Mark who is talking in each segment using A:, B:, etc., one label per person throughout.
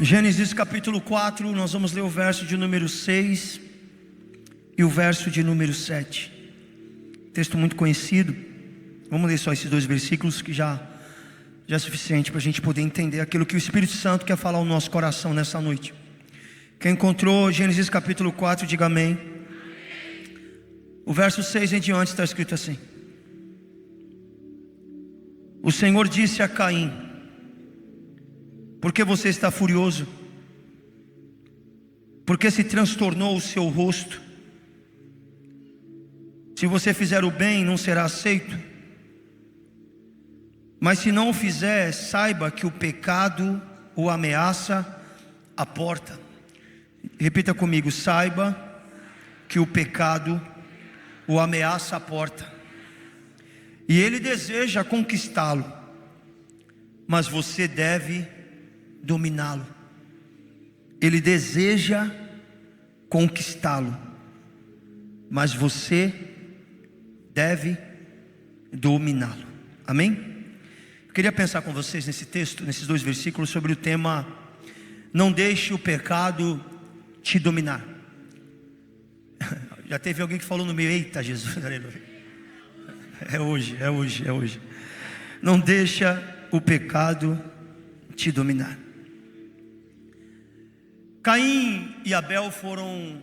A: Gênesis capítulo 4, nós vamos ler o verso de número 6 e o verso de número 7. Texto muito conhecido. Vamos ler só esses dois versículos que já é suficiente para a gente poder entender aquilo que o Espírito Santo quer falar ao nosso coração nessa noite. Quem encontrou Gênesis capítulo 4, diga amém. O verso 6 em diante está escrito assim: O Senhor disse a Caim: por que você está furioso? Por que se transtornou o seu rosto? Se você fizer o bem, não será aceito. Mas se não o fizer, saiba que o pecado o ameaça à porta. Repita comigo: saiba que o pecado o ameaça à porta. E ele deseja conquistá-lo, mas você deve dominá-lo. Ele deseja conquistá-lo, mas você deve dominá-lo. Amém? Eu queria pensar com vocês nesse texto, nesses dois versículos, sobre o tema: não deixe o pecado te dominar. Já teve alguém que falou no meio: eita Jesus, aleluia. É hoje. Não deixa o pecado te dominar. Caim e Abel foram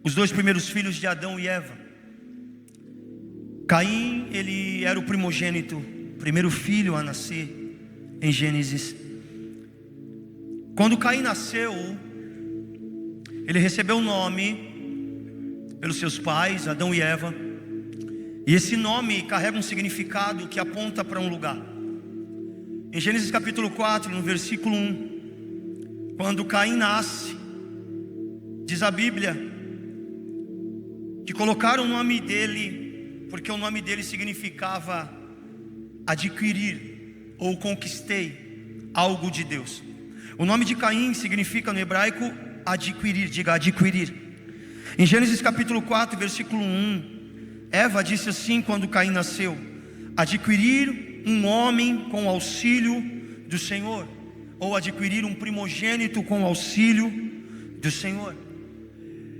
A: os dois primeiros filhos de Adão e Eva. Caim, ele era o primogênito, primeiro filho a nascer em Gênesis. Quando Caim nasceu, ele recebeu um nome pelos seus pais, Adão e Eva. E esse nome carrega um significado que aponta para um lugar. Em Gênesis capítulo 4, no versículo 1, quando Caim nasce, diz a Bíblia que colocaram o nome dele porque o nome dele significava adquirir ou conquistei algo de Deus. O nome de Caim significa no hebraico adquirir, diga adquirir. Em Gênesis capítulo 4, versículo 1, Eva disse assim quando Caim nasceu: adquirir um homem com auxílio do Senhor, ou adquirir um primogênito com auxílio do Senhor.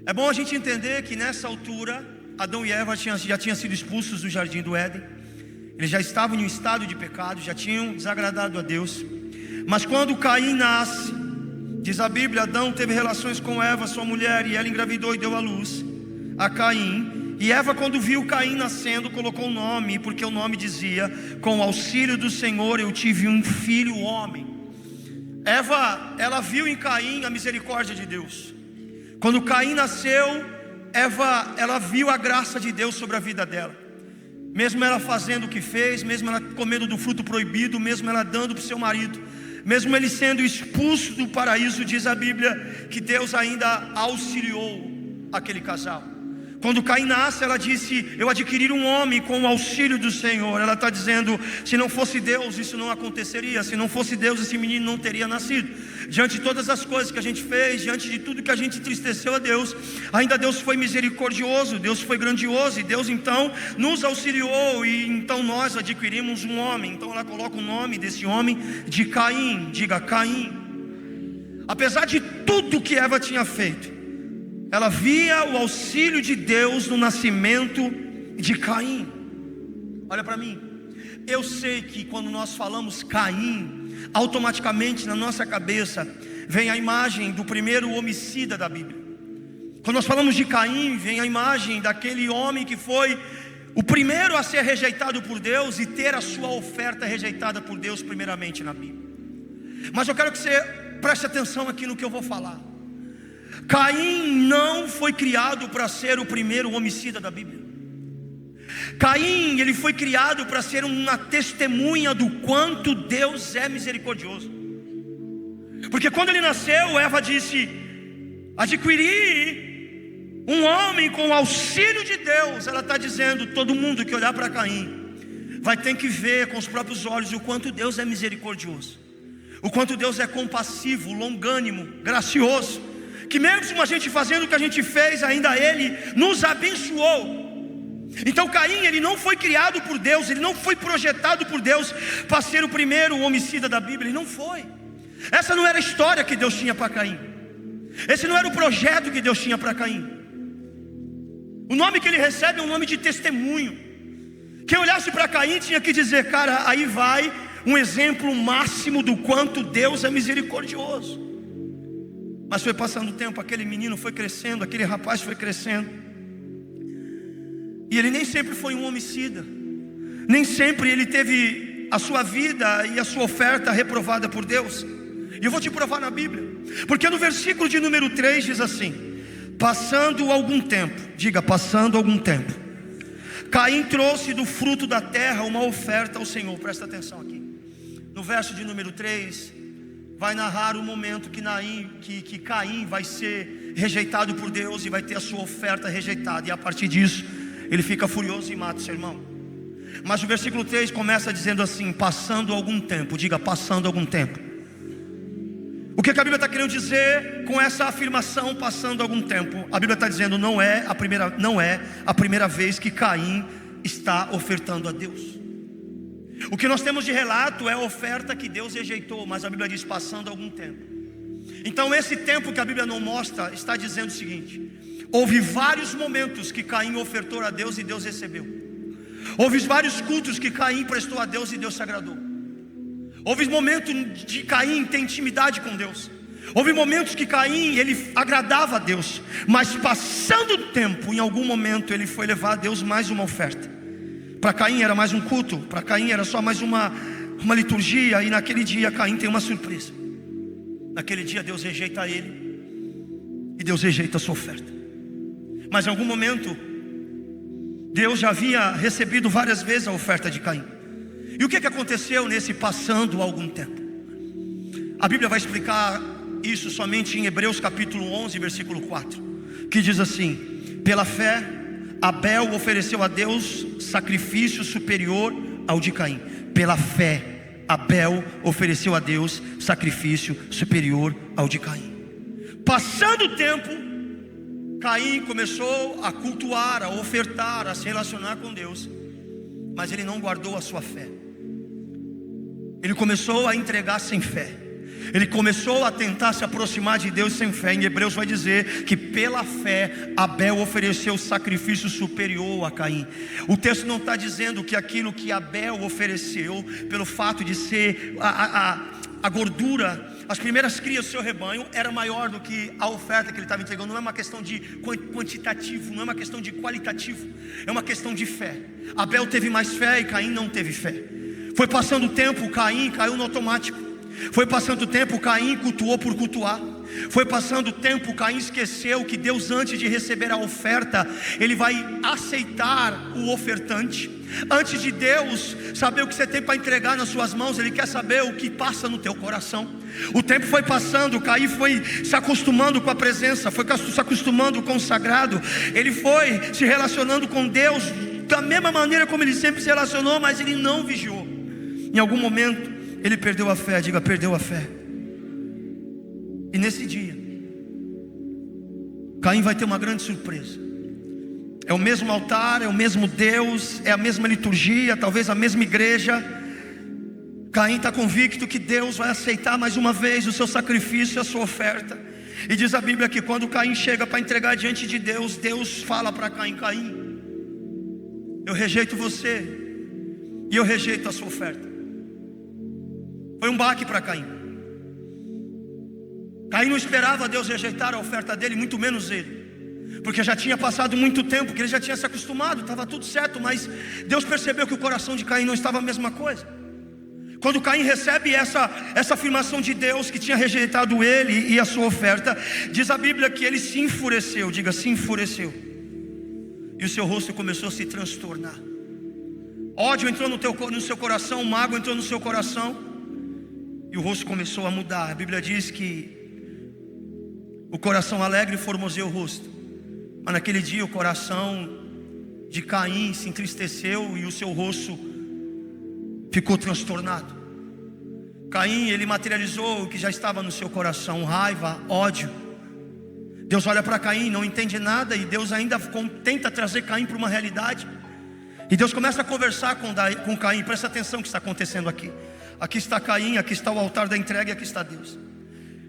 A: É bom a gente entender que nessa altura Adão e Eva já tinham sido expulsos do jardim do Éden. Eles já estavam em um estado de pecado, já tinham desagradado a Deus. Mas quando Caim nasce, diz a Bíblia, Adão teve relações com Eva, sua mulher, e ela engravidou e deu à luz a Caim. E Eva, quando viu Caim nascendo, colocou o nome, porque o nome dizia: com o auxílio do Senhor eu tive um filho homem. Eva, ela viu em Caim a misericórdia de Deus. Quando Caim nasceu, Eva, ela viu a graça de Deus sobre a vida dela. Mesmo ela fazendo o que fez, mesmo ela comendo do fruto proibido, mesmo ela dando para o seu marido, mesmo ele sendo expulso do paraíso, diz a Bíblia que Deus ainda auxiliou aquele casal. Quando Caim nasce, ela disse: eu adquiri um homem com o auxílio do Senhor. Ela está dizendo: se não fosse Deus, isso não aconteceria. Se não fosse Deus, esse menino não teria nascido. Diante de todas as coisas que a gente fez, diante de tudo que a gente entristeceu a Deus, ainda Deus foi misericordioso, Deus foi grandioso, e Deus então nos auxiliou, e então nós adquirimos um homem. Então ela coloca o nome desse homem de Caim, diga Caim. Apesar de tudo que Eva tinha feito, ela via o auxílio de Deus no nascimento de Caim. Olha para mim, eu sei que quando nós falamos Caim, automaticamente na nossa cabeça vem a imagem do primeiro homicida da Bíblia. Quando nós falamos de Caim, vem a imagem daquele homem que foi o primeiro a ser rejeitado por Deus e ter a sua oferta rejeitada por Deus primeiramente na Bíblia. Mas eu quero que você preste atenção aqui no que eu vou falar. Caim não foi criado para ser o primeiro homicida da Bíblia. Caim, ele foi criado para ser uma testemunha do quanto Deus é misericordioso. Porque quando ele nasceu, Eva disse: adquiri um homem com o auxílio de Deus. Ela está dizendo: todo mundo que olhar para Caim vai ter que ver com os próprios olhos o quanto Deus é misericordioso, o quanto Deus é compassivo, longânimo, gracioso, que mesmo a gente fazendo o que a gente fez, ainda Ele nos abençoou. Então Caim, ele não foi criado por Deus, ele não foi projetado por Deus para ser o primeiro homicida da Bíblia, ele não foi. Essa não era a história que Deus tinha para Caim. Esse não era o projeto que Deus tinha para Caim. O nome que ele recebe é um nome de testemunho. Quem olhasse para Caim tinha que dizer: cara, aí vai um exemplo máximo do quanto Deus é misericordioso. Mas foi passando o tempo, aquele menino foi crescendo, aquele rapaz foi crescendo, e ele nem sempre foi um homicida, nem sempre ele teve a sua vida e a sua oferta reprovada por Deus. E eu vou te provar na Bíblia, porque no versículo de número 3 diz assim: passando algum tempo, diga, passando algum tempo, Caim trouxe do fruto da terra uma oferta ao Senhor. Presta atenção aqui. No verso de número 3, vai narrar o momento que Caim vai ser rejeitado por Deus e vai ter a sua oferta rejeitada. E a partir disso, ele fica furioso e mata o seu irmão. Mas o versículo 3 começa dizendo assim: passando algum tempo, diga, passando algum tempo. O que a Bíblia está querendo dizer com essa afirmação, passando algum tempo? A Bíblia está dizendo, não é a primeira vez que Caim está ofertando a Deus. O que nós temos de relato é a oferta que Deus rejeitou, mas a Bíblia diz passando algum tempo. Então esse tempo que a Bíblia não mostra está dizendo o seguinte: houve vários momentos que Caim ofertou a Deus e Deus recebeu. Houve vários cultos que Caim prestou a Deus e Deus se agradou. Houve momentos de Caim ter intimidade com Deus. Houve momentos que Caim, ele agradava a Deus. Mas passando o tempo, em algum momento ele foi levar a Deus mais uma oferta. Para Caim era mais um culto, para Caim era só mais uma liturgia. E naquele dia Caim tem uma surpresa. Naquele dia Deus rejeita ele, e Deus rejeita a sua oferta. Mas em algum momento Deus já havia recebido várias vezes a oferta de Caim. E o que aconteceu nesse passando algum tempo? A Bíblia vai explicar isso somente em Hebreus capítulo 11, versículo 4, que diz assim: pela fé Abel ofereceu a Deus sacrifício superior ao de Caim. Pela fé Abel ofereceu a Deus sacrifício superior ao de Caim. Passando o tempo, Caim começou a cultuar, a ofertar, a se relacionar com Deus, mas ele não guardou a sua fé. Ele começou a entregar sem fé. Ele começou a tentar se aproximar de Deus sem fé. Em Hebreus vai dizer que pela fé Abel ofereceu sacrifício superior a Caim. O texto não está dizendo que aquilo que Abel ofereceu, pelo fato de ser a gordura, as primeiras crias do seu rebanho, era maior do que a oferta que ele estava entregando. Não é uma questão de quantitativo, não é uma questão de qualitativo, é uma questão de fé. Abel teve mais fé e Caim não teve fé. Foi passando o tempo, Caim caiu no automático. Foi passando o tempo, Caim cultuou por cultuar. Foi passando o tempo, Caim esqueceu que Deus, antes de receber a oferta, Ele vai aceitar o ofertante. Antes de Deus saber o que você tem para entregar nas suas mãos, Ele quer saber o que passa no teu coração. O tempo foi passando, Caim foi se acostumando com a presença, foi se acostumando com o sagrado. Ele foi se relacionando com Deus da mesma maneira como ele sempre se relacionou, mas ele não vigiou. Em algum momento ele perdeu a fé, diga, perdeu a fé. E nesse dia Caim vai ter uma grande surpresa. É o mesmo altar, é o mesmo Deus, é a mesma liturgia, talvez a mesma igreja. Caim está convicto que Deus vai aceitar mais uma vez o seu sacrifício e a sua oferta. E diz a Bíblia que quando Caim chega para entregar diante de Deus, Deus fala para Caim: Caim, eu rejeito você e eu rejeito a sua oferta. Foi um baque para Caim. Caim não esperava Deus rejeitar a oferta dele, muito menos ele, porque já tinha passado muito tempo, que ele já tinha se acostumado, estava tudo certo. Mas Deus percebeu que o coração de Caim não estava a mesma coisa. Quando Caim recebe essa afirmação de Deus, que tinha rejeitado ele e a sua oferta, diz a Bíblia que ele se enfureceu, diga, se enfureceu, e o seu rosto começou a se transtornar. Ódio entrou no seu coração, mágoa entrou no seu coração, e o rosto começou a mudar. A Bíblia diz que o coração alegre formoseia o rosto, mas naquele dia o coração de Caim se entristeceu e o seu rosto ficou transtornado. Caim, ele materializou o que já estava no seu coração: raiva, ódio. Deus olha para Caim, não entende nada, e Deus ainda tenta trazer Caim para uma realidade. E Deus começa a conversar com Caim. Presta atenção no que está acontecendo aqui. Aqui está Caim, aqui está o altar da entrega e aqui está Deus.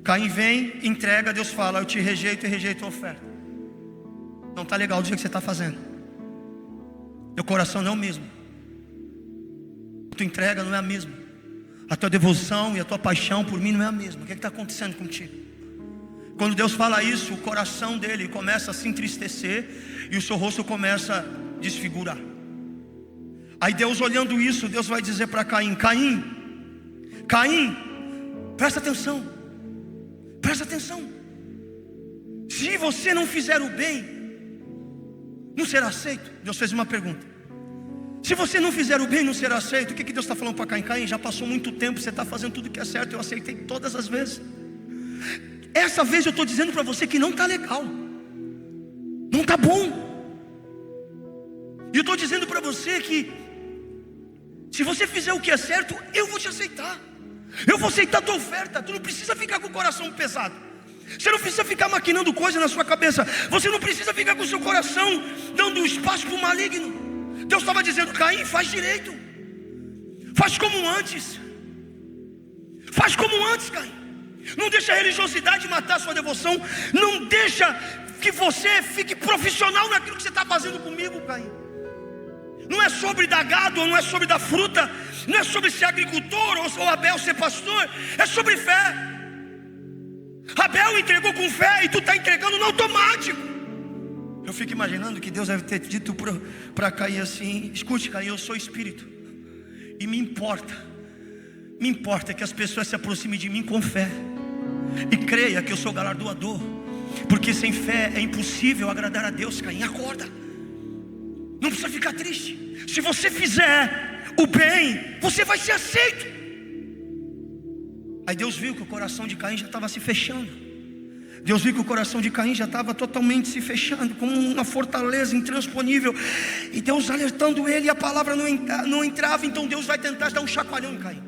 A: Caim vem, entrega, Deus fala: eu te rejeito e rejeito a oferta. Não está legal do jeito que você está fazendo. Teu coração não é o mesmo. A tua entrega não é a mesma. A tua devoção e a tua paixão por mim não é a mesma. O que está acontecendo contigo? Quando Deus fala isso, o coração dele começa a se entristecer e o seu rosto começa a desfigurar. Aí Deus, olhando isso, Deus vai dizer para Caim: Caim, Caim, presta atenção, presta atenção. Se você não fizer o bem, não será aceito. Deus fez uma pergunta: se você não fizer o bem, não será aceito. O que Deus está falando para Caim? Caim, já passou muito tempo, você está fazendo tudo que é certo, eu aceitei todas as vezes. Essa vez eu estou dizendo para você que não está legal, não está bom. E eu estou dizendo para você que se você fizer o que é certo, eu vou te aceitar. Eu vou aceitar a tua oferta. Tu não precisa ficar com o coração pesado. Você não precisa ficar maquinando coisa na sua cabeça. Você não precisa ficar com o seu coração dando espaço para o maligno. Deus estava dizendo: Caim, faz direito. Faz como antes. Faz como antes, Caim. Não deixa a religiosidade matar a sua devoção. Não deixa que você fique profissional naquilo que você está fazendo comigo, Caim. Não é sobre dar gado, ou não é sobre dar fruta, não é sobre ser agricultor, ou Abel ser pastor. É sobre fé. Abel entregou com fé e tu está entregando no automático. Eu fico imaginando que Deus deve ter dito para Caim assim: escute, Caim, eu sou espírito, e me importa que as pessoas se aproximem de mim com fé, e creia que eu sou galardoador, porque sem fé é impossível agradar a Deus. Caim, acorda, não precisa ficar triste. Se você fizer o bem, você vai ser aceito. Aí Deus viu que o coração de Caim já estava se fechando. Deus viu que o coração de Caim já estava totalmente se fechando, como uma fortaleza intransponível. E Deus alertando ele, e a palavra não entrava. Então Deus vai tentar dar um chacoalhão em Caim.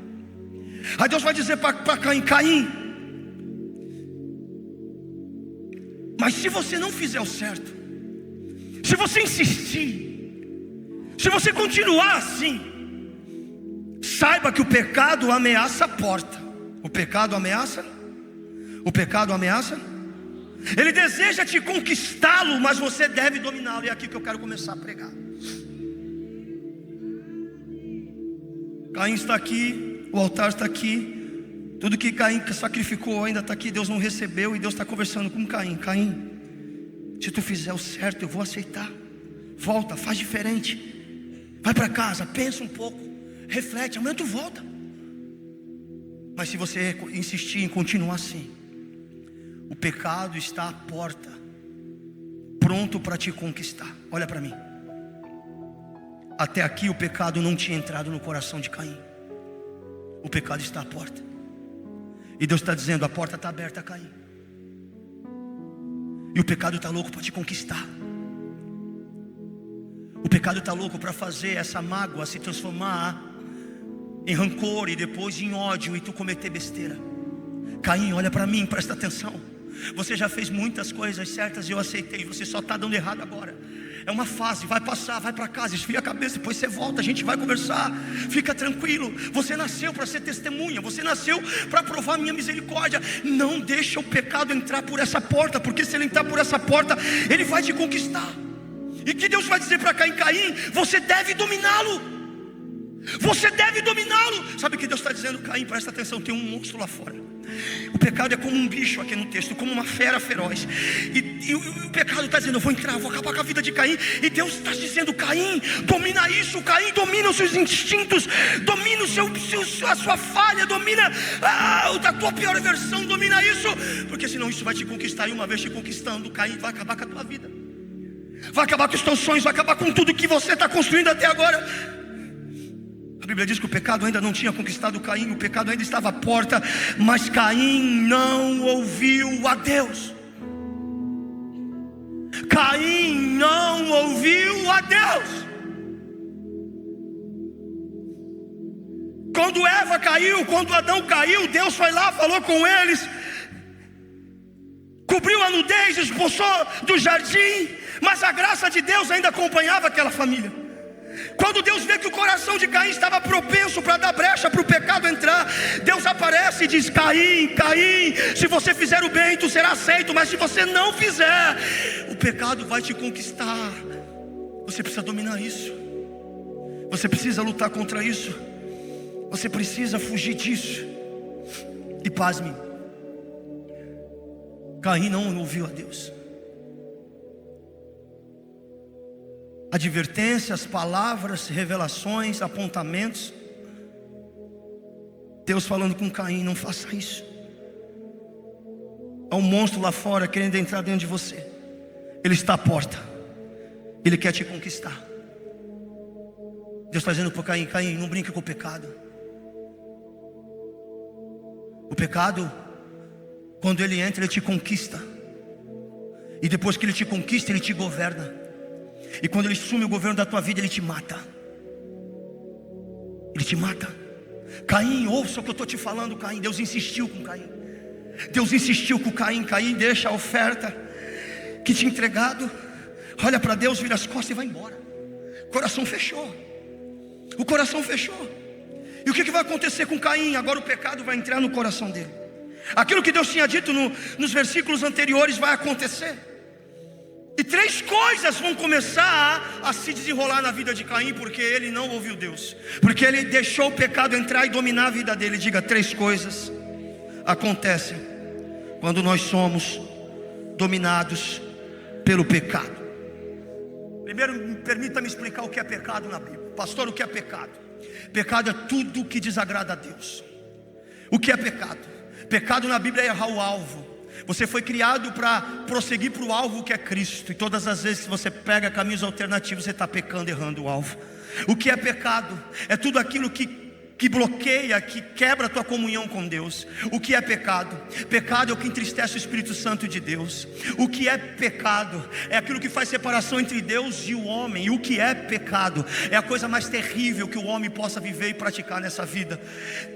A: Aí Deus vai dizer para Caim: Caim, mas se você não fizer o certo, se você insistir, se você continuar assim, saiba que o pecado ameaça a porta. O pecado ameaça? O pecado ameaça? Ele deseja te conquistá-lo, mas você deve dominá-lo. E é aqui que eu quero começar a pregar. Caim está aqui, o altar está aqui, tudo que Caim sacrificou ainda está aqui. Deus não recebeu, e Deus está conversando com Caim: Caim, se tu fizer o certo, eu vou aceitar. Volta, faz diferente. Vai para casa, pensa um pouco, reflete, amanhã tu volta. Mas se você insistir em continuar assim, o pecado está à porta, pronto para te conquistar. Olha para mim. Até aqui o pecado não tinha entrado no coração de Caim. O pecado está à porta. E Deus está dizendo: a porta está aberta, Caim. E o pecado está louco para te conquistar. O pecado está louco para fazer essa mágoa se transformar em rancor e depois em ódio, e tu cometer besteira. Caim, olha para mim, presta atenção. Você já fez muitas coisas certas e eu aceitei. Você só está dando errado agora. É uma fase, vai passar, vai para casa, esfria a cabeça, depois você volta, a gente vai conversar. Fica tranquilo, você nasceu para ser testemunha, você nasceu para provar minha misericórdia. Não deixa o pecado entrar por essa porta, porque se ele entrar por essa porta, ele vai te conquistar. E que Deus vai dizer para Caim: Caim, você deve dominá-lo. Você deve dominá-lo. Sabe o que Deus está dizendo? Caim, presta atenção, tem um monstro lá fora. O pecado é como um bicho aqui no texto, como uma fera feroz. E o pecado está dizendo: eu vou entrar, vou acabar com a vida de Caim. E Deus está dizendo: Caim, domina isso. Caim, domina os seus instintos, domina a sua falha, domina a tua pior versão, domina isso. Porque senão isso vai te conquistar, e uma vez te conquistando, Caim, vai acabar com a tua vida, vai acabar com os teus sonhos, vai acabar com tudo que você está construindo até agora. A Bíblia diz que o pecado ainda não tinha conquistado Caim, o pecado ainda estava à porta, mas Caim não ouviu a Deus. Caim não ouviu a Deus. Quando Eva caiu, quando Adão caiu, Deus foi lá, falou com eles, cobriu a nudez, expulsou do jardim, mas a graça de Deus ainda acompanhava aquela família. Quando Deus vê que o coração de Caim estava propenso para dar brecha para o pecado entrar, Deus aparece e diz: Caim, Caim, se você fizer o bem, tu será aceito, mas se você não fizer, o pecado vai te conquistar. Você precisa dominar isso. Você precisa lutar contra isso. Você precisa fugir disso. E pasme, Caim não ouviu a Deus. Advertências, palavras, revelações, apontamentos. Deus falando com Caim: não faça isso. Há um monstro lá fora querendo entrar dentro de você. Ele está à porta. Ele quer te conquistar. Deus está dizendo para Caim: Caim, não brinque com o pecado. O pecado, quando ele entra, ele te conquista. E depois que ele te conquista, ele te governa. E quando ele assume o governo da tua vida, ele te mata. Ele te mata. Caim, ouça o que eu estou te falando, Caim. Deus insistiu com Caim. Deus insistiu com Caim. Caim, deixa a oferta que te entregado. Olha para Deus, vira as costas e vai embora. O coração fechou. O coração fechou. E o que vai acontecer com Caim? Agora o pecado vai entrar no coração dele. Aquilo que Deus tinha dito nos versículos anteriores vai acontecer. E 3 coisas vão começar a se desenrolar na vida de Caim, porque ele não ouviu Deus, porque ele deixou o pecado entrar e dominar a vida dele. Diga: 3 coisas acontecem quando nós somos dominados pelo pecado. Primeiro, permita-me explicar o que é pecado na Bíblia. Pastor, o que é pecado? Pecado é tudo que desagrada a Deus. O que é pecado? Pecado na Bíblia é errar o alvo. Você foi criado para prosseguir para o alvo que é Cristo. E todas as vezes que você pega caminhos alternativos, você está pecando, errando o alvo. O que é pecado? É tudo aquilo que bloqueia, que quebra a tua comunhão com Deus. O que é pecado? Pecado é o que entristece o Espírito Santo de Deus. O que é pecado? É aquilo que faz separação entre Deus e o homem. E o que é pecado? É a coisa mais terrível que o homem possa viver e praticar nessa vida.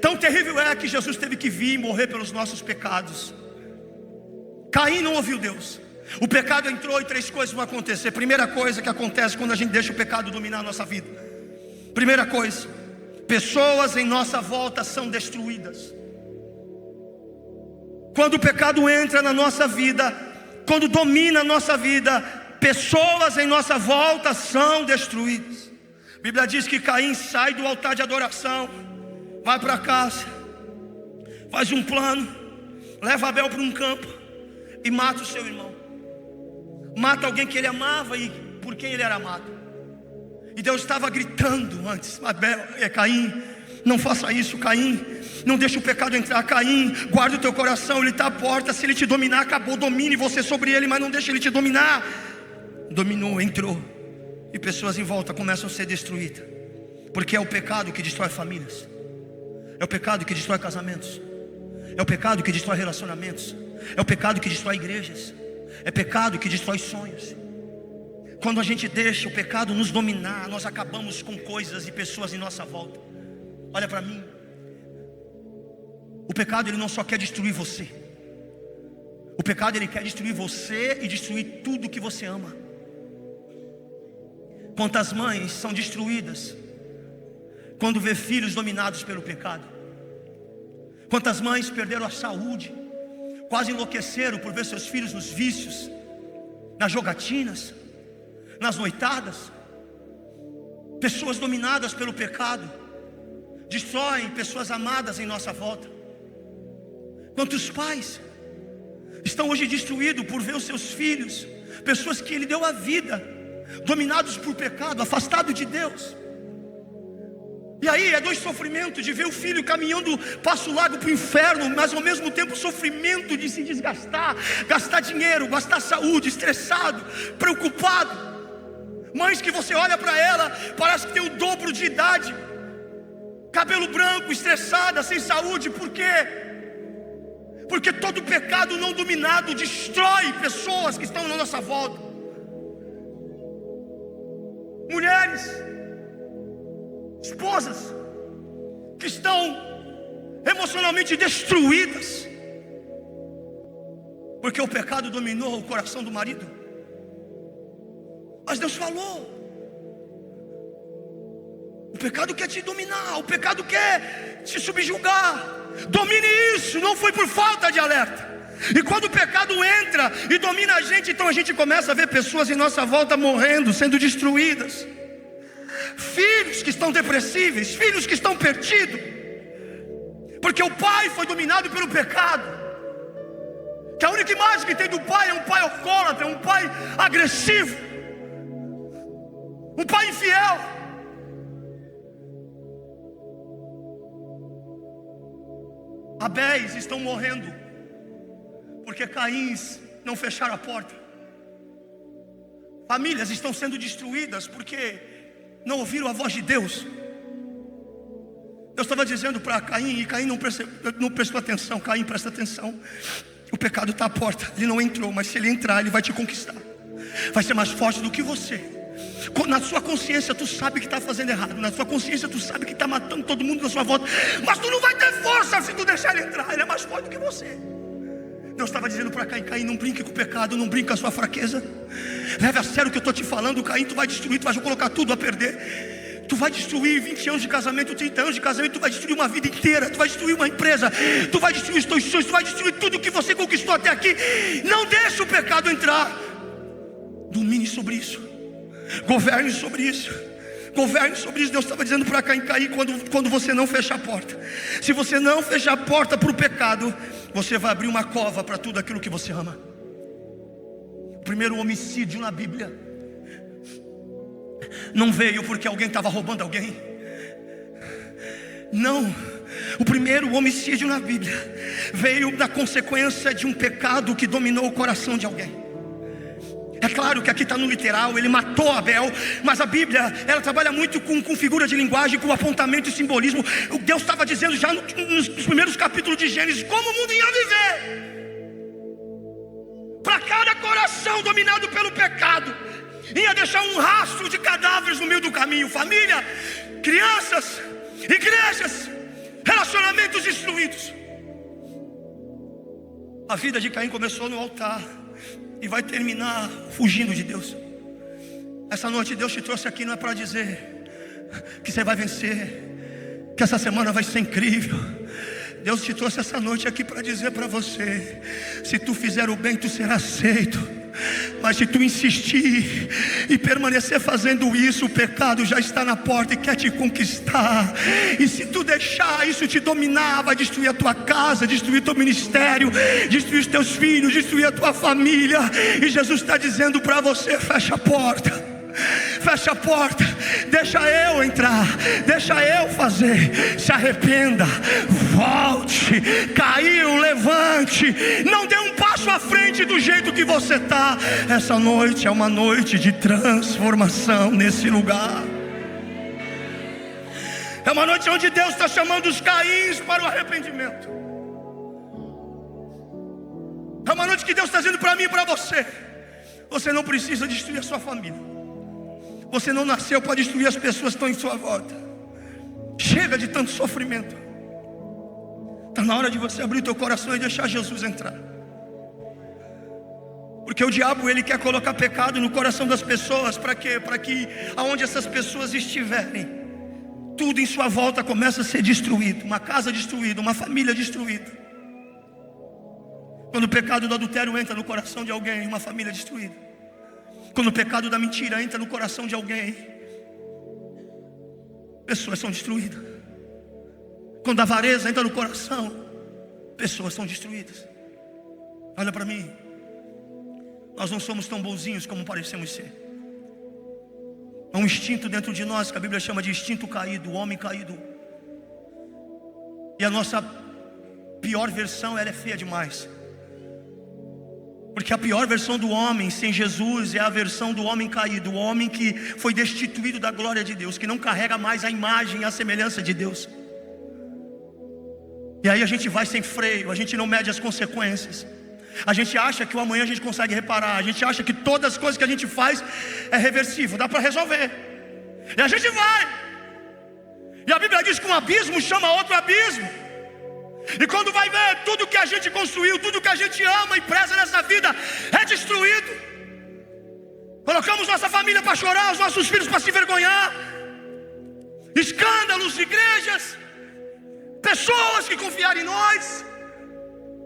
A: Tão terrível é que Jesus teve que vir e morrer pelos nossos pecados. Caim não ouviu Deus. O pecado entrou e 3 coisas vão acontecer. Primeira coisa que acontece quando a gente deixa o pecado dominar a nossa vida. Primeira coisa: pessoas em nossa volta são destruídas. Quando o pecado entra na nossa vida, quando domina a nossa vida, pessoas em nossa volta são destruídas. A Bíblia diz que Caim sai do altar de adoração, vai para casa, faz um plano, leva Abel para um campo e mata o seu irmão. Mata alguém que ele amava e por quem ele era amado. E Deus estava gritando antes: Caim, não faça isso, Caim. Não deixe o pecado entrar, Caim. Guarda o teu coração, ele está à porta. Se ele te dominar, acabou, domine você sobre ele, mas não deixe ele te dominar. Dominou, entrou. E pessoas em volta começam a ser destruídas. Porque é o pecado que destrói famílias. É o pecado que destrói casamentos. É o pecado que destrói relacionamentos. É o pecado que destrói igrejas. É pecado que destrói sonhos. Quando a gente deixa o pecado nos dominar, nós acabamos com coisas e pessoas em nossa volta. Olha para mim. O pecado, ele não só quer destruir você. O pecado, ele quer destruir você e destruir tudo que você ama. Quantas mães são destruídas quando vê filhos dominados pelo pecado? Quantas mães perderam a saúde, quase enlouqueceram por ver seus filhos nos vícios, nas jogatinas, nas noitadas. Pessoas dominadas pelo pecado destroem pessoas amadas em nossa volta. Quantos pais estão hoje destruídos por ver os seus filhos, pessoas que ele deu a vida, dominados por pecado, afastados de Deus. E aí é dois sofrimentos de ver o filho caminhando passo largo para o inferno, mas ao mesmo tempo sofrimento de se desgastar, gastar dinheiro, gastar saúde, estressado, preocupado. Mães que você olha para ela, parece que tem o dobro de idade, cabelo branco, estressada, sem saúde. Por quê? Porque todo pecado não dominado destrói pessoas que estão na nossa volta. Mulheres, esposas que estão emocionalmente destruídas, porque o pecado dominou o coração do marido. Mas Deus falou: O pecado quer te dominar, o pecado quer te subjugar. Domine isso, não foi por falta de alerta. E quando o pecado entra e domina a gente, então a gente começa a ver pessoas em nossa volta morrendo, sendo destruídas. Filhos que estão depressíveis, filhos que estão perdidos, porque o pai foi dominado pelo pecado. Que a única imagem que tem do pai é um pai alcoólatra, um pai agressivo, um pai infiel. Abéis estão morrendo porque Caíns não fecharam a porta. Famílias estão sendo destruídas porque não ouviram a voz de Deus. Deus estava dizendo para Caim, e Caim não prestou atenção. Caim, presta atenção. O pecado está à porta. Ele não entrou, mas se ele entrar, ele vai te conquistar. Vai ser mais forte do que você. Na sua consciência tu sabe que está fazendo errado. Na sua consciência tu sabe que está matando todo mundo na sua volta. Mas tu não vai ter força se tu deixar ele entrar. Ele é mais forte do que você. Deus estava dizendo para Caim: Caim, não brinque com o pecado, não brinque com a sua fraqueza. Leve a sério o que eu estou te falando. Caim, tu vai destruir, tu vai colocar tudo a perder. Tu vai destruir 20 anos de casamento, 30 anos de casamento. Tu vai destruir uma vida inteira. Tu vai destruir uma empresa. Tu vai destruir os teus sonhos. Tu vai destruir tudo que você conquistou até aqui. Não deixe o pecado entrar. Domine sobre isso. Governe sobre isso. Governe sobre isso. Deus estava dizendo para Caim: Caim, quando você não fechar a porta, se você não fechar a porta para o pecado, você vai abrir uma cova para tudo aquilo que você ama. O primeiro homicídio na Bíblia não veio porque alguém estava roubando alguém. Não. O primeiro homicídio na Bíblia veio da consequência de um pecado que dominou o coração de alguém. É claro que aqui está no literal, ele matou Abel, mas a Bíblia, ela trabalha muito com figura de linguagem, com apontamento e simbolismo. Deus estava dizendo já nos primeiros capítulos de Gênesis como o mundo ia viver. Para cada coração dominado pelo pecado, ia deixar um rastro de cadáveres no meio do caminho. Família, crianças, igrejas, relacionamentos destruídos. A vida de Caim começou no altar e vai terminar fugindo de Deus. Essa noite Deus te trouxe aqui não é para dizer que você vai vencer, que essa semana vai ser incrível. Deus te trouxe essa noite aqui para dizer para você: se tu fizer o bem, tu serás aceito. Mas se tu insistir e permanecer fazendo isso, o pecado já está na porta e quer te conquistar. E se tu deixar isso te dominar, vai destruir a tua casa, destruir teu ministério, destruir os teus filhos, destruir a tua família. E Jesus está dizendo para você: fecha a porta. Fecha a porta, deixa eu entrar, deixa eu fazer. Se arrependa, volte, caiu, levante, não dê um passo à frente do jeito que você está. Essa noite é uma noite de transformação nesse lugar. É uma noite onde Deus está chamando os Caíns para o arrependimento. É uma noite que Deus está dizendo para mim e para você: você não precisa destruir a sua família. Você não nasceu para destruir as pessoas que estão em sua volta. Chega de tanto sofrimento. Está na hora de você abrir o teu coração e deixar Jesus entrar. Porque o diabo, ele quer colocar pecado no coração das pessoas. Para quê? Para que aonde essas pessoas estiverem, tudo em sua volta começa a ser destruído. Uma casa destruída, uma família destruída. Quando o pecado do adultério entra no coração de alguém, uma família destruída. Quando o pecado da mentira entra no coração de alguém, pessoas são destruídas. Quando a avareza entra no coração, pessoas são destruídas. Olha para mim, nós não somos tão bonzinhos como parecemos ser. Há um instinto dentro de nós que a Bíblia chama de instinto caído, o homem caído. E a nossa pior versão, ela é feia demais. Porque a pior versão do homem sem Jesus é a versão do homem caído, o homem que foi destituído da glória de Deus, que não carrega mais a imagem e a semelhança de Deus. E aí a gente vai sem freio, a gente não mede as consequências. A gente acha que o amanhã a gente consegue reparar, a gente acha que todas as coisas que a gente faz é reversível, dá para resolver. E a gente vai. E a Bíblia diz que um abismo chama outro abismo. E quando vai ver, tudo que a gente construiu, tudo que a gente ama e preza nessa vida é destruído. Colocamos nossa família para chorar, os nossos filhos para se envergonhar. escândalos de igrejas, pessoas que confiaram em nós.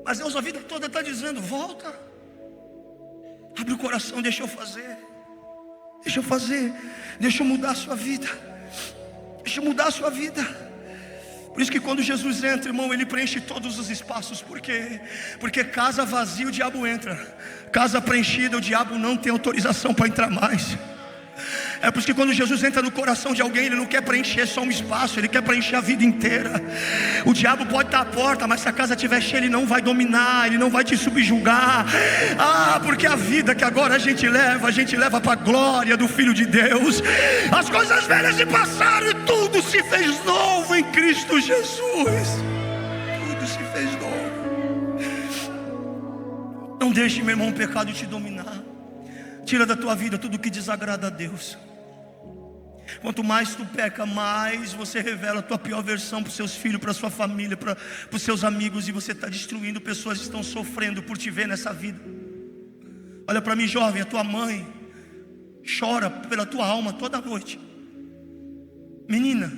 A: Mas Deus a vida toda está dizendo: volta, abre o coração, deixa eu fazer, deixa eu mudar a sua vida, deixa eu mudar a sua vida. Por isso que quando Jesus entra, irmão, Ele preenche todos os espaços. Por quê? Porque casa vazia o diabo entra, casa preenchida o diabo não tem autorização para entrar mais. É por isso que quando Jesus entra no coração de alguém, Ele não quer preencher só um espaço, Ele quer preencher a vida inteira. O diabo pode estar à porta, mas se a casa estiver cheia, Ele não vai dominar, Ele não vai te subjugar. Porque a vida que agora a gente leva para a glória do Filho de Deus. As coisas velhas se passaram e tudo se fez novo em Cristo Jesus. Tudo se fez novo. Não deixe, meu irmão, o pecado te dominar. Tira da tua vida tudo que desagrada a Deus. Quanto mais tu peca, mais você revela a tua pior versão para os seus filhos, para a sua família, para os seus amigos. E você está destruindo pessoas que estão sofrendo por te ver nessa vida. Olha para mim, jovem, a tua mãe chora pela tua alma toda noite. Menina,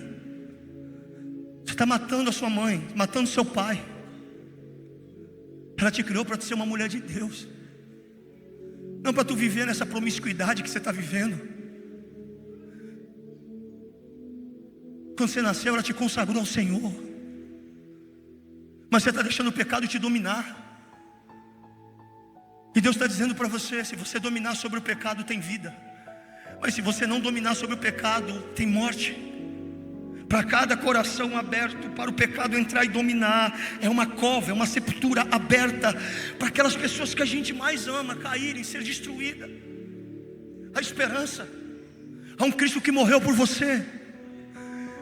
A: você está matando a sua mãe, matando seu pai. Ela te criou para ser uma mulher de Deus, não para tu viver nessa promiscuidade que você está vivendo. Quando você nasceu, ela te consagrou ao Senhor, mas você está deixando o pecado te dominar. E Deus está dizendo para você: se você dominar sobre o pecado, tem vida. Mas se você não dominar sobre o pecado, tem morte. Para cada coração aberto para o pecado entrar e dominar, é uma cova, é uma sepultura aberta para aquelas pessoas que a gente mais ama caírem, ser destruídas. A esperança, há um Cristo que morreu por você,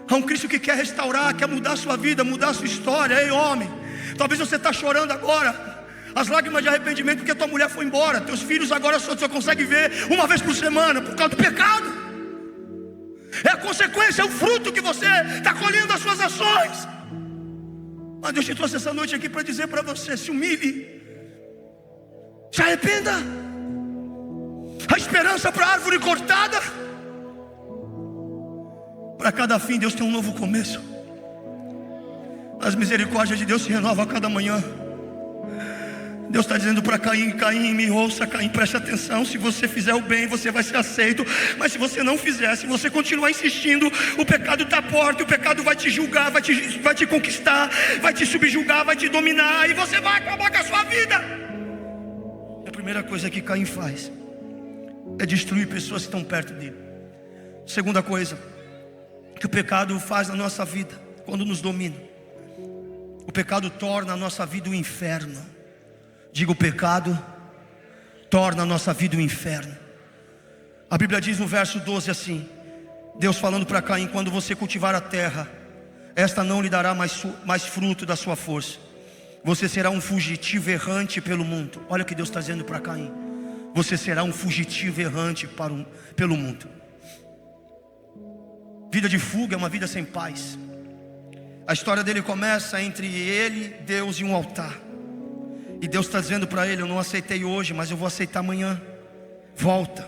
A: há um Cristo que quer restaurar, quer mudar a sua vida, mudar a sua história. Ei, homem, talvez você está chorando agora, as lágrimas de arrependimento porque tua mulher foi embora, teus filhos agora só conseguem ver uma vez por semana por causa do pecado. É a consequência, é o fruto que você está colhendo das suas ações. Mas Deus te trouxe essa noite aqui para dizer para você: se humilhe, se arrependa. A esperança para a árvore cortada, para cada fim Deus tem um novo começo. As misericórdias de Deus se renovam a cada manhã. Deus está dizendo para Caim: Caim, me ouça, Caim, preste atenção. Se você fizer o bem, você vai ser aceito. Mas se você não fizer, se você continuar insistindo, o pecado está à porta. O pecado vai te julgar, vai te conquistar, vai te subjugar, vai te dominar, e você vai acabar com a sua vida. A primeira coisa que Caim faz é destruir pessoas que estão perto dele. Segunda coisa que o pecado faz na nossa vida, quando nos domina: o pecado torna a nossa vida um inferno. Diga: o pecado torna a nossa vida um inferno. A Bíblia diz no verso 12 assim, Deus falando para Caim: quando você cultivar a terra, esta não lhe dará mais fruto da sua força. Você será um fugitivo errante pelo mundo. Olha o que Deus está dizendo para Caim: você será um fugitivo errante pelo mundo. Vida de fuga é uma vida sem paz. A história dele começa entre ele, Deus e um altar. E Deus está dizendo para ele: eu não aceitei hoje, mas eu vou aceitar amanhã. Volta,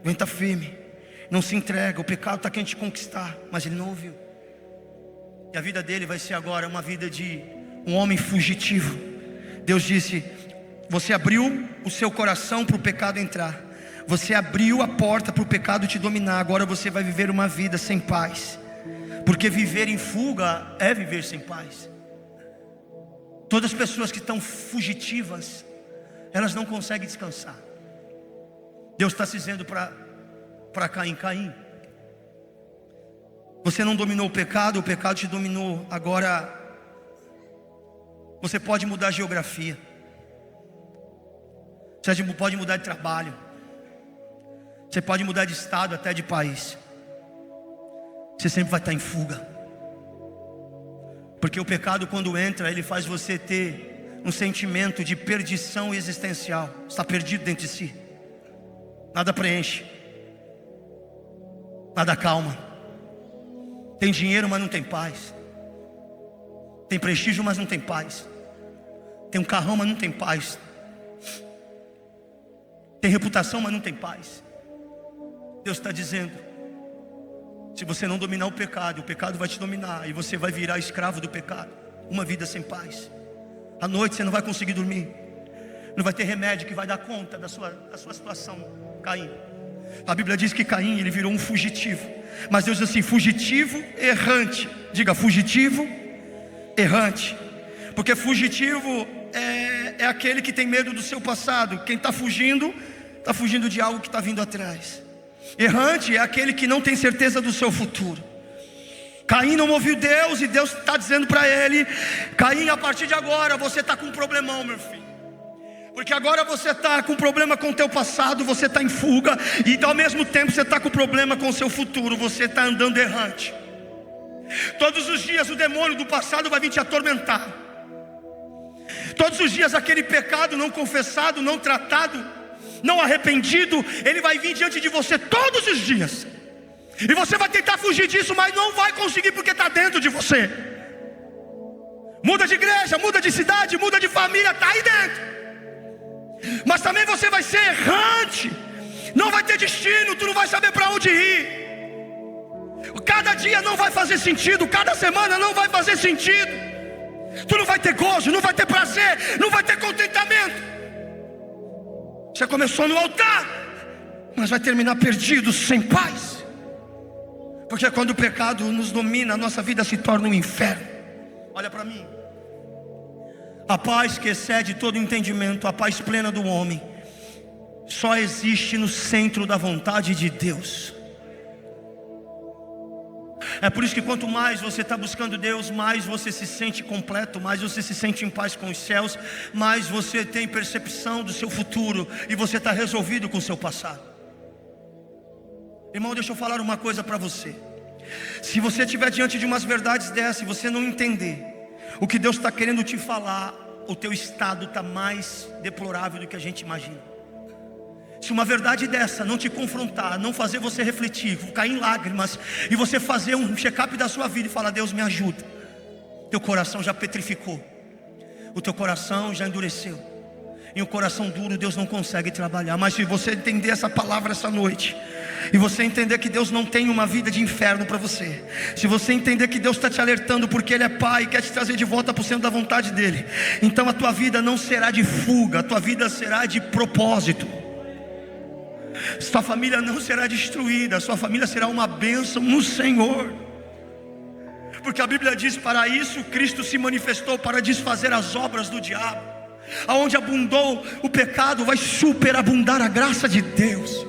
A: aguenta firme, não se entrega. O pecado está querendo te conquistar, mas ele não ouviu. E a vida dele vai ser agora uma vida de um homem fugitivo. Deus disse: você abriu o seu coração para o pecado entrar, você abriu a porta para o pecado te dominar. Agora você vai viver uma vida sem paz, porque viver em fuga é viver sem paz. Todas as pessoas que estão fugitivas, elas não conseguem descansar. Deus está dizendo para Caim: Caim, você não dominou o pecado te dominou. Agora você pode mudar a geografia, você pode mudar de trabalho, você pode mudar de estado, até de país. Você sempre vai estar em fuga. Porque o pecado, quando entra, ele faz você ter um sentimento de perdição existencial. Está perdido dentro de si. Nada preenche, nada calma. Tem dinheiro, mas não tem paz. Tem prestígio, mas não tem paz. Tem um carrão, mas não tem paz. Tem reputação, mas não tem paz. Deus está dizendo: Se você não dominar o pecado vai te dominar, e você vai virar escravo do pecado. Uma vida sem paz. À noite você não vai conseguir dormir. Não vai ter remédio que vai dar conta da sua situação. Caim, a Bíblia diz que Caim, ele virou um fugitivo. Mas Deus diz assim, fugitivo errante. Diga, fugitivo errante. Porque fugitivo é aquele que tem medo do seu passado. Quem está fugindo de algo que está vindo atrás. Errante é aquele que não tem certeza do seu futuro. Caim não ouviu Deus, e Deus está dizendo para ele: Caim, a partir de agora você está com um problemão, meu filho. Porque agora você está com problema com o teu passado, você está em fuga, e ao mesmo tempo você está com problema com o seu futuro, você está andando errante. Todos os dias o demônio do passado vai vir te atormentar. Todos os dias aquele pecado não confessado, não tratado, não arrependido, ele vai vir diante de você todos os dias. E você vai tentar fugir disso, mas não vai conseguir, porque está dentro de você. Muda de igreja, muda de cidade, muda de família, está aí dentro. Mas também você vai ser errante. Não vai ter destino, tu não vai saber para onde ir. Cada dia não vai fazer sentido, cada semana não vai fazer sentido. Tu não vai ter gozo, não vai ter prazer, não vai ter contentamento. Você começou no altar, mas vai terminar perdido, sem paz. Porque quando o pecado nos domina, a nossa vida se torna um inferno. Olha para mim. A paz que excede todo entendimento, a paz plena do homem, só existe no centro da vontade de Deus. É por isso que quanto mais você está buscando Deus, mais você se sente completo, mais você se sente em paz com os céus, mais você tem percepção do seu futuro, e você está resolvido com o seu passado. Irmão, deixa eu falar uma coisa para você. Se você estiver diante de umas verdades dessas e você não entender o que Deus está querendo te falar, o teu estado está mais deplorável do que a gente imagina. Se uma verdade dessa não te confrontar, não fazer você refletir, cair em lágrimas, e você fazer um check-up da sua vida e falar: Deus, me ajuda. Teu coração já petrificou, o teu coração já endureceu. Em um coração duro Deus não consegue trabalhar. Mas se você entender essa palavra essa noite, e você entender que Deus não tem uma vida de inferno para você, se você entender que Deus está te alertando porque Ele é Pai e quer te trazer de volta para o centro da vontade dEle, então a tua vida não será de fuga, a tua vida será de propósito. Sua família não será destruída, sua família será uma bênção no Senhor. Porque a Bíblia diz: para isso Cristo se manifestou, para desfazer as obras do diabo. Aonde abundou o pecado, vai superabundar a graça de Deus.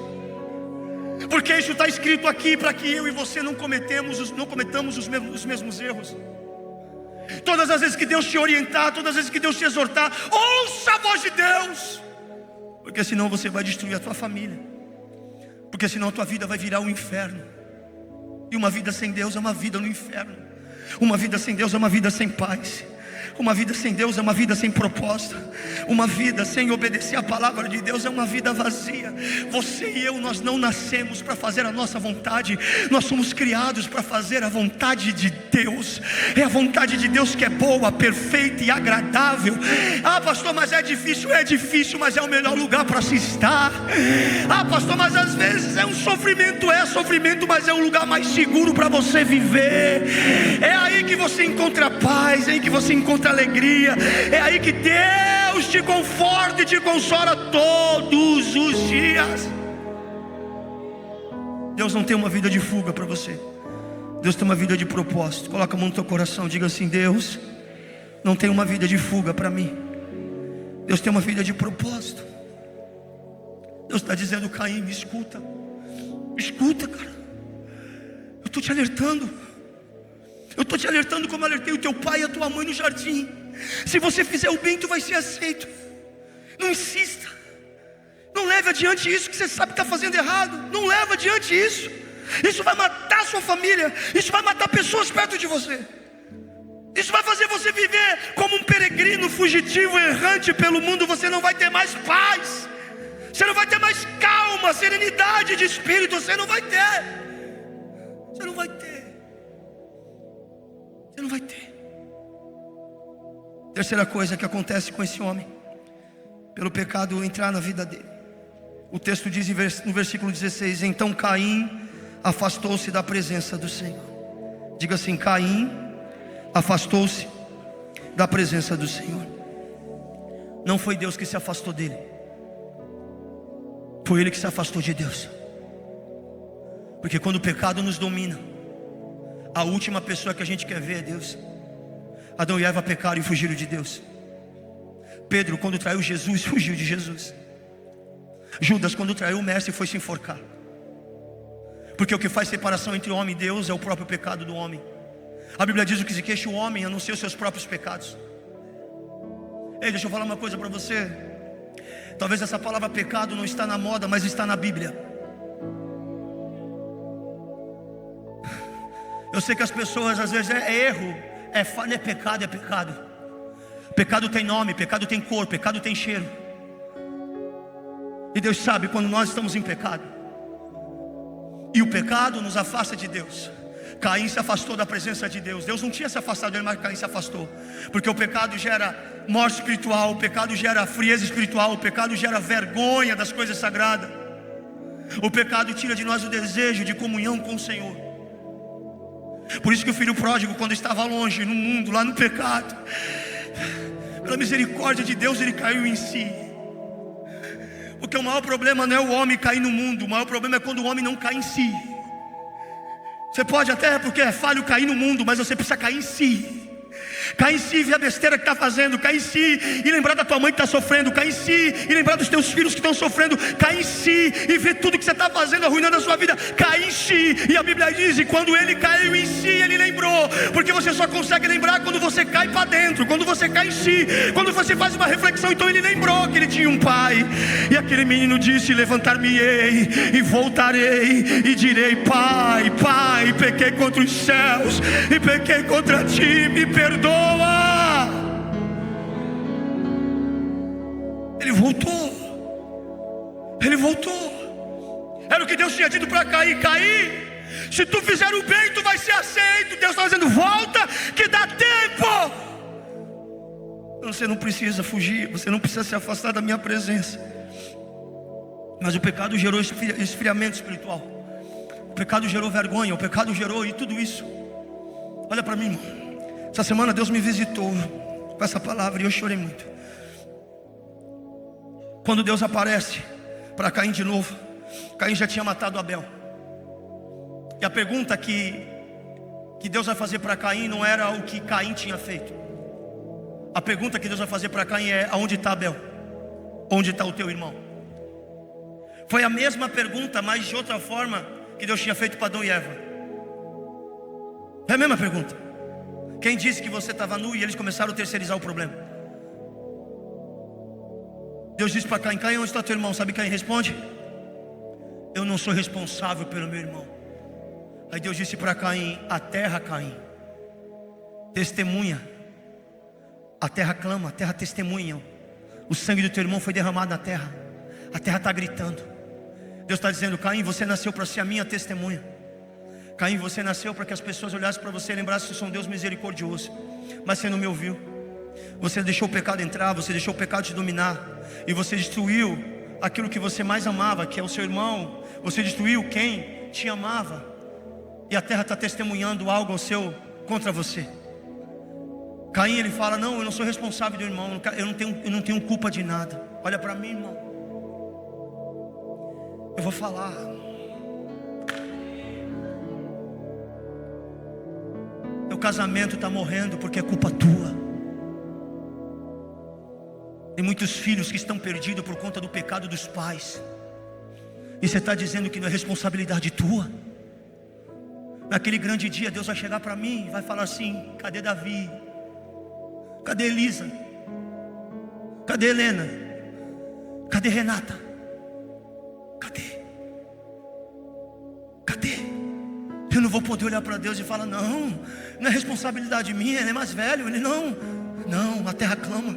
A: Porque isso está escrito aqui, para que eu e você não cometamos os mesmos erros. Todas as vezes que Deus te orientar, todas as vezes que Deus te exortar, ouça a voz de Deus. Porque senão você vai destruir a tua família. Porque senão a tua vida vai virar um inferno. E uma vida sem Deus é uma vida no inferno. Uma vida sem Deus é uma vida sem paz. Uma vida sem Deus é uma vida sem propósito. Uma vida sem obedecer a palavra de Deus é uma vida vazia. Você e eu, nós não nascemos para fazer a nossa vontade. Nós somos criados para fazer a vontade de Deus. É a vontade de Deus que é boa, perfeita e agradável. Ah, pastor, mas é difícil, mas é o melhor lugar para se estar. Ah, pastor, mas às vezes é sofrimento, mas é um lugar mais seguro para você viver. É aí que você encontra paz, é aí que você encontra alegria, é aí que Deus te conforta e te consola todos os dias. Deus não tem uma vida de fuga para você. Deus tem uma vida de propósito. Coloca a mão no teu coração, diga assim: Deus não tem uma vida de fuga para mim. Deus tem uma vida de propósito. Deus está dizendo: Caim, me escuta. Escuta, cara. Eu estou te alertando. Eu estou te alertando como alertei o teu pai e a tua mãe no jardim. Se você fizer o bem, tu vai ser aceito. Não insista. Não leve adiante isso que você sabe que está fazendo errado. Não leve adiante isso. Isso vai matar a sua família. Isso vai matar pessoas perto de você. Isso vai fazer você viver como um peregrino fugitivo, errante pelo mundo. Você não vai ter mais paz. Você não vai ter mais calma, serenidade de espírito. Você não vai ter. Você não vai ter. Você não vai ter. Terceira coisa que acontece com esse homem, pelo pecado entrar na vida dele. O texto diz no versículo 16: então Caim afastou-se da presença do Senhor. Diga assim: Caim afastou-se da presença do Senhor. Não foi Deus que se afastou dele, foi ele que se afastou de Deus. Porque quando o pecado nos domina, a última pessoa que a gente quer ver é Deus. Adão e Eva pecaram e fugiram de Deus. Pedro, quando traiu Jesus, fugiu de Jesus. Judas, quando traiu o mestre, foi se enforcar. Porque o que faz separação entre o homem e Deus é o próprio pecado do homem. A Bíblia diz: o que se queixa o homem anuncia os seus próprios pecados. Ei, deixa eu falar uma coisa para você. Talvez essa palavra pecado não está na moda, mas está na Bíblia. Eu sei que as pessoas às vezes é erro, é falha, é pecado, é pecado. Pecado tem nome, pecado tem cor, pecado tem cheiro. E Deus sabe quando nós estamos em pecado. E o pecado nos afasta de Deus. Caim se afastou da presença de Deus. Deus não tinha se afastado dele, mas Caim se afastou. Porque o pecado gera morte espiritual, o pecado gera frieza espiritual, o pecado gera vergonha das coisas sagradas. O pecado tira de nós o desejo de comunhão com o Senhor. Por isso que o filho pródigo, quando estava longe no mundo, lá no pecado, pela misericórdia de Deus, ele caiu em si. Porque o maior problema não é o homem cair no mundo, o maior problema é quando o homem não cai em si. Você pode até, porque é falho, cair no mundo, mas você precisa cair em si. Cair em si e ver a besteira que está fazendo. Cair em si e lembrar da tua mãe que está sofrendo. Cair em si e lembrar dos teus filhos que estão sofrendo. Cair em si e ver tudo que você está fazendo, arruinando a sua vida. Cair em si. E a Bíblia diz: e quando ele caiu em si, ele lembrou. Porque você só consegue lembrar quando você cai para dentro, quando você cai em si, quando você faz uma reflexão. Então ele lembrou que ele tinha um pai. E aquele menino disse: levantar-me-ei e voltarei e direi: Pai, Pai, pequei contra os céus e pequei contra ti, me perdoa. Ele voltou. Ele voltou. Era o que Deus tinha dito para Caim: Caim, se tu fizer o bem, tu vai ser aceito. Deus está dizendo: volta, que dá tempo. Você não precisa fugir, você não precisa se afastar da minha presença. Mas o pecado gerou esfriamento espiritual. O pecado gerou vergonha, o pecado gerou e tudo isso. Olha para mim, irmão. Essa semana Deus me visitou com essa palavra e eu chorei muito. Quando Deus aparece para Caim de novo, Caim já tinha matado Abel. E a pergunta que Deus vai fazer para Caim não era o que Caim tinha feito. A pergunta que Deus vai fazer para Caim é: aonde está Abel? Onde está o teu irmão? Foi a mesma pergunta, mas de outra forma, que Deus tinha feito para Adão e Eva. É a mesma pergunta. Quem disse que você estava nu? E eles começaram a terceirizar o problema. Deus disse para Caim: Caim, onde está teu irmão? Sabe Caim responde: eu não sou responsável pelo meu irmão. Aí Deus disse para Caim: a terra, Caim, testemunha. A terra clama, a terra testemunha. O sangue do teu irmão foi derramado na terra. A terra está gritando. Deus está dizendo: Caim, você nasceu para ser a minha testemunha. Caim, você nasceu para que as pessoas olhassem para você e lembrassem que eu sou um Deus misericordioso. Mas você não me ouviu. Você deixou o pecado entrar, você deixou o pecado te dominar. E você destruiu aquilo que você mais amava, que é o seu irmão. Você destruiu quem te amava. E a terra está testemunhando algo ao seu contra você. Caim, ele fala: não, eu não sou responsável do irmão, eu não tenho culpa de nada. Olha para mim, irmão. Eu vou falar. Teu casamento está morrendo porque é culpa tua. Tem muitos filhos que estão perdidos por conta do pecado dos pais. E você está dizendo que não é responsabilidade tua? Naquele grande dia Deus vai chegar para mim e vai falar assim: cadê Davi? Cadê Elisa? Cadê Helena? Cadê Renata? Cadê? Eu não vou poder olhar para Deus e falar: não é responsabilidade minha, ele é mais velho. Ele não, a terra clama,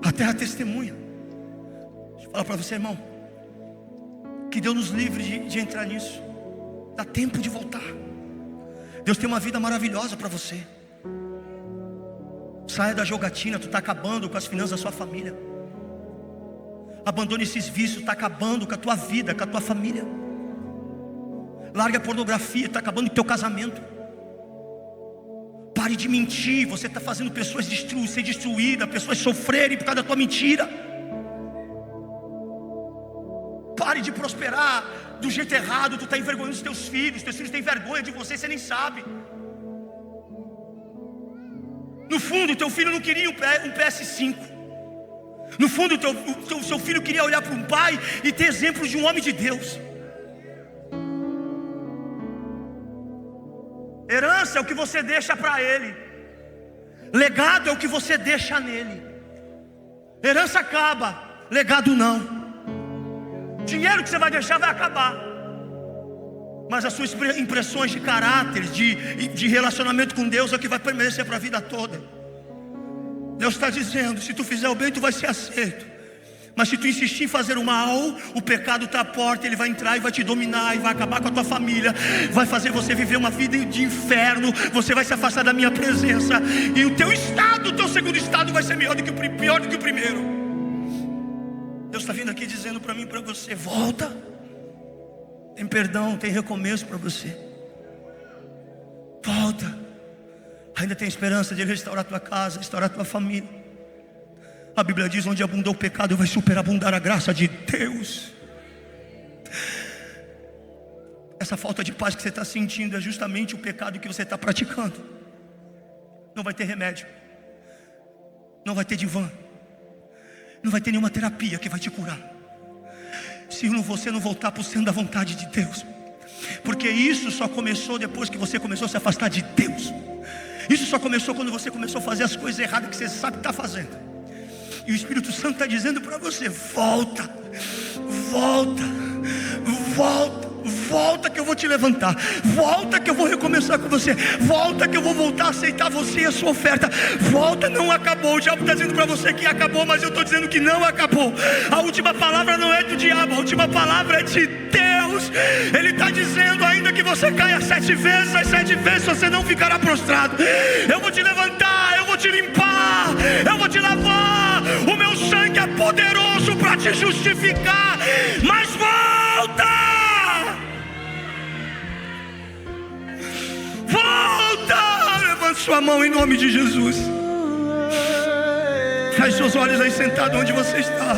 A: a terra testemunha. Deixa eu falar para você, irmão, que Deus nos livre de entrar nisso. Dá tempo de voltar. Deus tem uma vida maravilhosa para você. Saia da jogatina, tu está acabando com as finanças da sua família. Abandone esses vícios, está acabando com a tua vida, com a tua família. Larga a pornografia, está acabando com o teu casamento. Pare de mentir, você está fazendo pessoas ser destruídas, pessoas sofrerem por causa da tua mentira. Pare de prosperar do jeito errado. Tu está envergonhando os teus filhos têm vergonha de você, você nem sabe. No fundo, teu filho não queria um PS5. No fundo, seu filho queria olhar para um pai e ter exemplos de um homem de Deus. Herança é o que você deixa para ele. Legado é o que você deixa nele. Herança acaba, legado não. Dinheiro que você vai deixar vai acabar, mas as suas impressões de caráter, de relacionamento com Deus é que vai permanecer para a vida toda. Deus está dizendo: se tu fizer o bem, tu vai ser aceito. Mas se tu insistir em fazer o mal, o pecado está à porta, ele vai entrar e vai te dominar, e vai acabar com a tua família, vai fazer você viver uma vida de inferno. Você vai se afastar da minha presença, e o teu estado, o teu segundo estado vai ser pior do que o primeiro. Deus está vindo aqui dizendo para mim e para você: volta. Tem perdão, tem recomeço para você. Volta. Ainda tem esperança de Ele restaurar a tua casa, restaurar a tua família. A Bíblia diz: onde abundou o pecado, vai superabundar a graça de Deus. Essa falta de paz que você está sentindo é justamente o pecado que você está praticando. Não vai ter remédio, não vai ter divã, não vai ter nenhuma terapia que vai te curar, se você não voltar para o centro da vontade de Deus. Porque isso só começou depois que você começou a se afastar de Deus. Isso só começou quando você começou a fazer as coisas erradas que você sabe que está fazendo. E o Espírito Santo está dizendo para você: volta, volta, volta. Volta que eu vou te levantar. Volta que eu vou recomeçar com você. Volta que eu vou voltar a aceitar você e a sua oferta. Volta, não acabou. O diabo está dizendo para você que acabou, mas eu estou dizendo que não acabou. A última palavra não é do diabo, a última palavra é de Deus. Ele está dizendo: ainda que você caia 7 vezes, as 7 vezes você não ficará prostrado. Eu vou te levantar, eu vou te limpar, eu vou te lavar. O meu sangue é poderoso para te justificar. Mas volta! Volta! Levante sua mão em nome de Jesus. Feche seus olhos aí sentado onde você está.